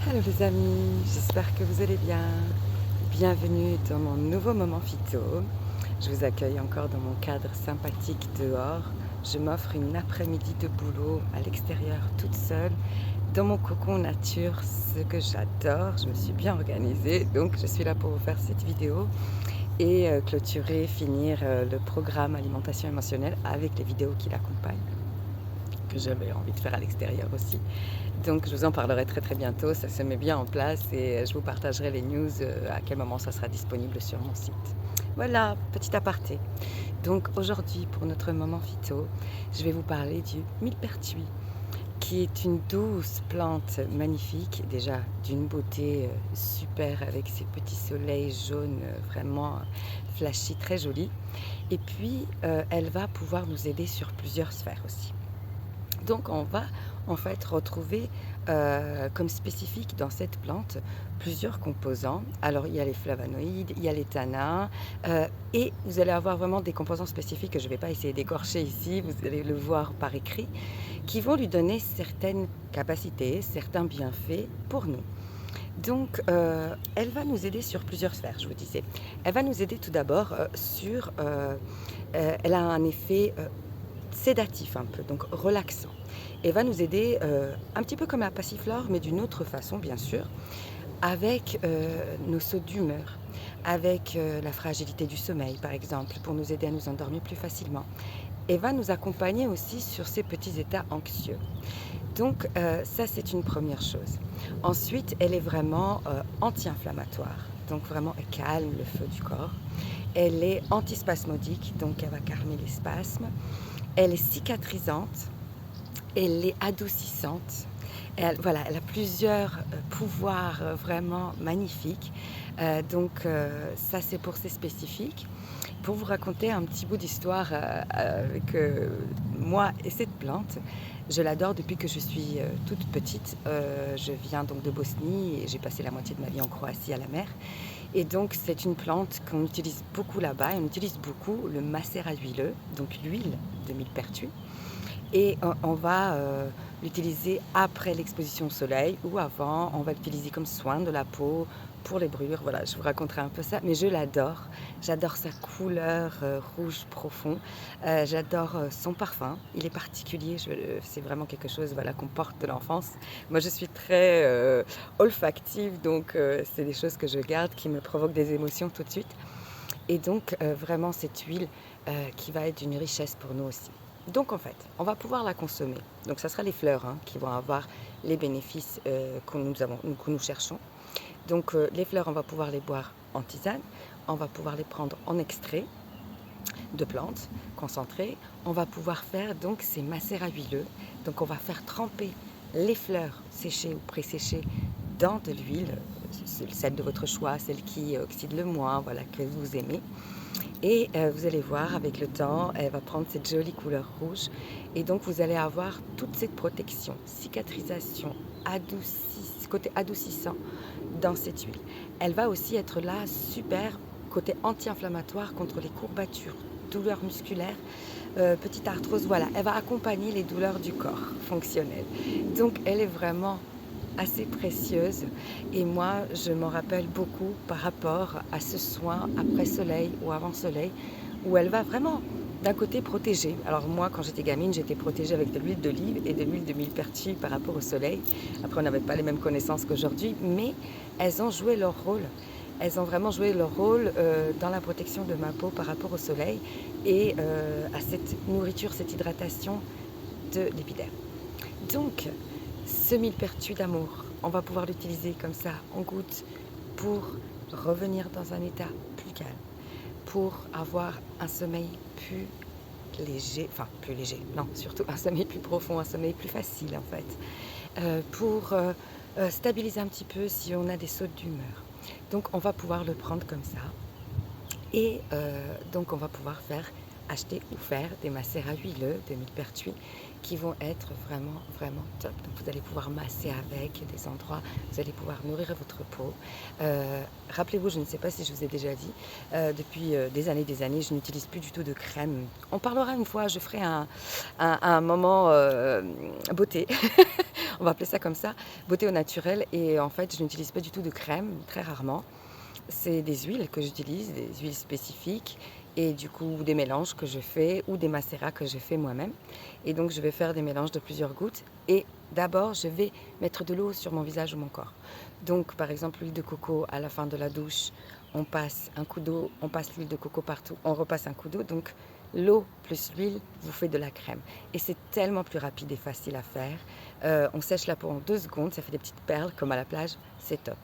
Hello les amis, j'espère que vous allez bien. Bienvenue dans mon nouveau moment phyto. Je vous accueille encore dans mon cadre sympathique dehors. Je m'offre une après-midi de boulot à l'extérieur toute seule, dans mon cocon nature, ce que j'adore. Je me suis bien organisée, donc je suis là pour vous faire cette vidéo et clôturer, finir le programme alimentation émotionnelle avec les vidéos qui l'accompagnent, que j'avais envie de faire à l'extérieur aussi. Donc je vous en parlerai très très bientôt, ça se met bien en place et je vous partagerai les news à quel moment ça sera disponible sur mon site. Voilà, petit aparté. Donc aujourd'hui pour notre moment phyto, je vais vous parler du millepertuis, qui est une douce plante magnifique, déjà d'une beauté super avec ses petits soleils jaunes vraiment flashy, très jolis. Et puis elle va pouvoir nous aider sur plusieurs sphères aussi. Donc on va en fait retrouver comme spécifique dans cette plante plusieurs composants. Alors il y a les flavonoïdes, il y a les tanins et vous allez avoir vraiment des composants spécifiques que je ne vais pas essayer d'écorcher ici, vous allez le voir par écrit, qui vont lui donner certaines capacités, certains bienfaits pour nous. Donc, elle va nous aider sur plusieurs sphères, je vous disais. Elle va nous aider tout d'abord elle a un effet sédatif un peu, donc relaxant. Et va nous aider un petit peu comme la passiflore, mais d'une autre façon, bien sûr, avec nos sauts d'humeur, avec la fragilité du sommeil, par exemple, pour nous aider à nous endormir plus facilement. Et va nous accompagner aussi sur ces petits états anxieux. Donc ça, c'est une première chose. Ensuite, elle est vraiment anti-inflammatoire. Donc vraiment, elle calme le feu du corps. Elle est antispasmodique, donc elle va calmer les spasmes. Elle est cicatrisante, elle est adoucissante. Voilà, elle a plusieurs pouvoirs vraiment magnifiques. Ça, c'est pour ces spécifiques. Pour vous raconter un petit bout d'histoire avec moi et cette plante, je l'adore depuis que je suis toute petite. Je viens donc de Bosnie et j'ai passé la moitié de ma vie en Croatie à la mer. Et donc c'est une plante qu'on utilise beaucoup là-bas. Et on utilise beaucoup le macérat huileux, donc l'huile de millepertuis. Et on va l'utiliser après l'exposition au soleil ou avant. On va l'utiliser comme soin de la peau pour les brûlures. Voilà, je vous raconterai un peu ça, mais je l'adore. J'adore sa couleur rouge profond. J'adore son parfum. Il est particulier. C'est vraiment quelque chose, voilà, qu'on porte de l'enfance. Moi, je suis très olfactive, donc c'est des choses que je garde qui me provoquent des émotions tout de suite. Et donc vraiment cette huile qui va être d'une richesse pour nous aussi. Donc en fait, on va pouvoir la consommer. Donc ça sera les fleurs qui vont avoir les bénéfices que nous cherchons. Donc les fleurs, on va pouvoir les boire en tisane, on va pouvoir les prendre en extrait de plantes concentrées. On va pouvoir faire donc ces macérats huileux. Donc on va faire tremper les fleurs séchées ou pré-séchées dans de l'huile, celle de votre choix, celle qui oxyde le moins, voilà, que vous aimez. Et vous allez voir, avec le temps, elle va prendre cette jolie couleur rouge. Et donc, vous allez avoir toute cette protection, cicatrisation, côté adoucissant dans cette huile. Elle va aussi être là, super, côté anti-inflammatoire contre les courbatures, douleurs musculaires, petite arthrose. Voilà, elle va accompagner les douleurs du corps fonctionnelles. Donc, elle est vraiment assez précieuse et moi je m'en rappelle beaucoup par rapport à ce soin après soleil ou avant soleil où elle va vraiment d'un côté protéger. Alors moi quand j'étais gamine j'étais protégée avec de l'huile d'olive et de l'huile de millepertuis par rapport au soleil. Après on n'avait pas les mêmes connaissances qu'aujourd'hui, mais elles ont joué leur rôle. Elles ont vraiment joué leur rôle dans la protection de ma peau par rapport au soleil et à cette nourriture, cette hydratation de l'épiderme. Donc, ce millepertuis d'amour, on va pouvoir l'utiliser comme ça, en gouttes, pour revenir dans un état plus calme, pour avoir un sommeil plus léger, non, surtout un sommeil plus profond, un sommeil plus facile en fait, pour stabiliser un petit peu si on a des sautes d'humeur. Donc, on va pouvoir le prendre comme ça. Et donc on va pouvoir acheter ou faire des macérats huileux de millepertuis qui vont être vraiment vraiment top. Donc vous allez pouvoir masser avec des endroits, vous allez pouvoir nourrir votre peau. Rappelez-vous, je ne sais pas si je vous ai déjà dit, depuis des années, je n'utilise plus du tout de crème. On parlera une fois, je ferai un moment beauté. On va appeler ça comme ça, beauté au naturel. Et en fait, je n'utilise pas du tout de crème, très rarement. C'est des huiles que j'utilise, des huiles spécifiques et du coup des mélanges que je fais ou des macérats que je fais moi-même. Et donc je vais faire des mélanges de plusieurs gouttes et d'abord je vais mettre de l'eau sur mon visage ou mon corps. Donc par exemple l'huile de coco à la fin de la douche, on passe un coup d'eau, on passe l'huile de coco partout, on repasse un coup d'eau. Donc l'eau plus l'huile vous fait de la crème. Et c'est tellement plus rapide et facile à faire. On sèche la peau en 2 secondes, ça fait des petites perles comme à la plage, c'est top.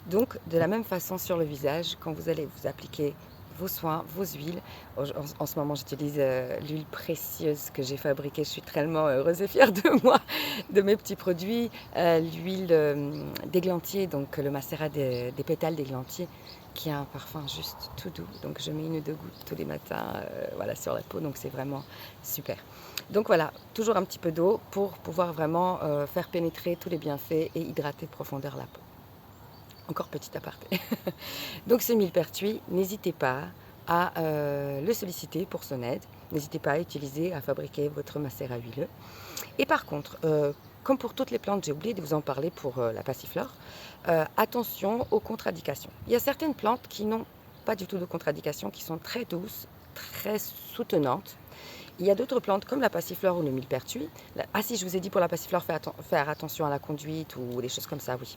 Donc, de la même façon sur le visage, quand vous allez vous appliquer vos soins, vos huiles. En ce moment, j'utilise l'huile précieuse que j'ai fabriquée. Je suis tellement heureuse et fière de moi, de mes petits produits. L'huile d'églantier, donc le macérat des pétales d'églantier, qui a un parfum juste tout doux. Donc, je mets 1 ou 2 gouttes tous les matins voilà, sur la peau. Donc, c'est vraiment super. Donc, voilà, toujours un petit peu d'eau pour pouvoir vraiment faire pénétrer tous les bienfaits et hydrater de profondeur la peau. Encore petit aparté. Donc ce millepertuis, n'hésitez pas à le solliciter pour son aide. N'hésitez pas à utiliser, à fabriquer votre macérat huileux. Et par contre, comme pour toutes les plantes, j'ai oublié de vous en parler pour la passiflore, attention aux contre-indications. Il y a certaines plantes qui n'ont pas du tout de contre-indications, qui sont très douces, très soutenantes. Il y a d'autres plantes comme la passiflore ou le millepertuis. Ah si, je vous ai dit pour la passiflore, faire attention à la conduite ou des choses comme ça, oui.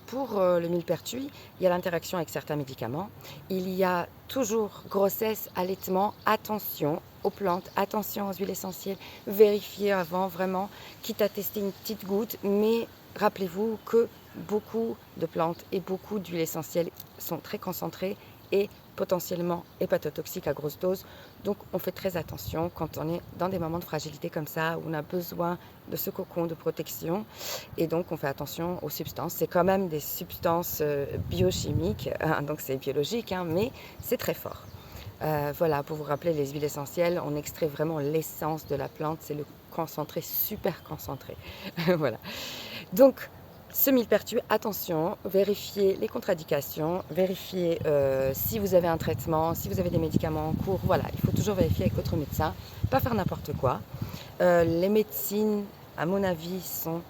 Pour le millepertuis, il y a l'interaction avec certains médicaments. Il y a toujours grossesse, allaitement, attention aux plantes, attention aux huiles essentielles. Vérifiez avant vraiment, quitte à tester une petite goutte, mais rappelez-vous que beaucoup de plantes et beaucoup d'huiles essentielles sont très concentrées et potentiellement hépatotoxiques à grosse dose. Donc on fait très attention quand on est dans des moments de fragilité comme ça, où on a besoin de ce cocon de protection. Et donc on fait attention aux substances. C'est quand même des substances biochimiques, hein, donc c'est biologique, hein, mais c'est très fort. Voilà, pour vous rappeler, les huiles essentielles, on extrait vraiment l'essence de la plante, c'est le concentré, super concentré. Voilà. Donc, ce millepertuis, attention, vérifiez les contre-indications, vérifiez si vous avez un traitement, si vous avez des médicaments en cours. Voilà, il faut toujours vérifier avec votre médecin, pas faire n'importe quoi. Les médecines, à mon avis, sont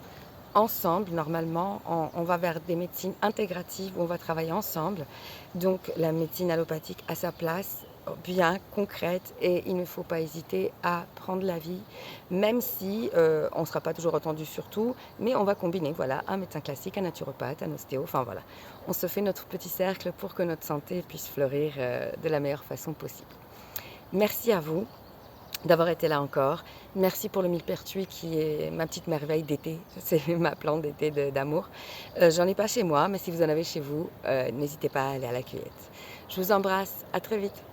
ensemble. Normalement, on va vers des médecines intégratives où on va travailler ensemble. Donc, la médecine allopathique a sa place, bien concrète, et il ne faut pas hésiter à prendre l'avis, même si on ne sera pas toujours entendu sur tout, mais on va combiner, voilà, un médecin classique, un naturopathe, un ostéo, enfin voilà. On se fait notre petit cercle pour que notre santé puisse fleurir de la meilleure façon possible. Merci à vous d'avoir été là encore. Merci pour le millepertuis qui est ma petite merveille d'été. C'est ma plante d'été d'amour. J'en ai pas chez moi, mais si vous en avez chez vous, n'hésitez pas à aller à la cueillette. Je vous embrasse. À très vite.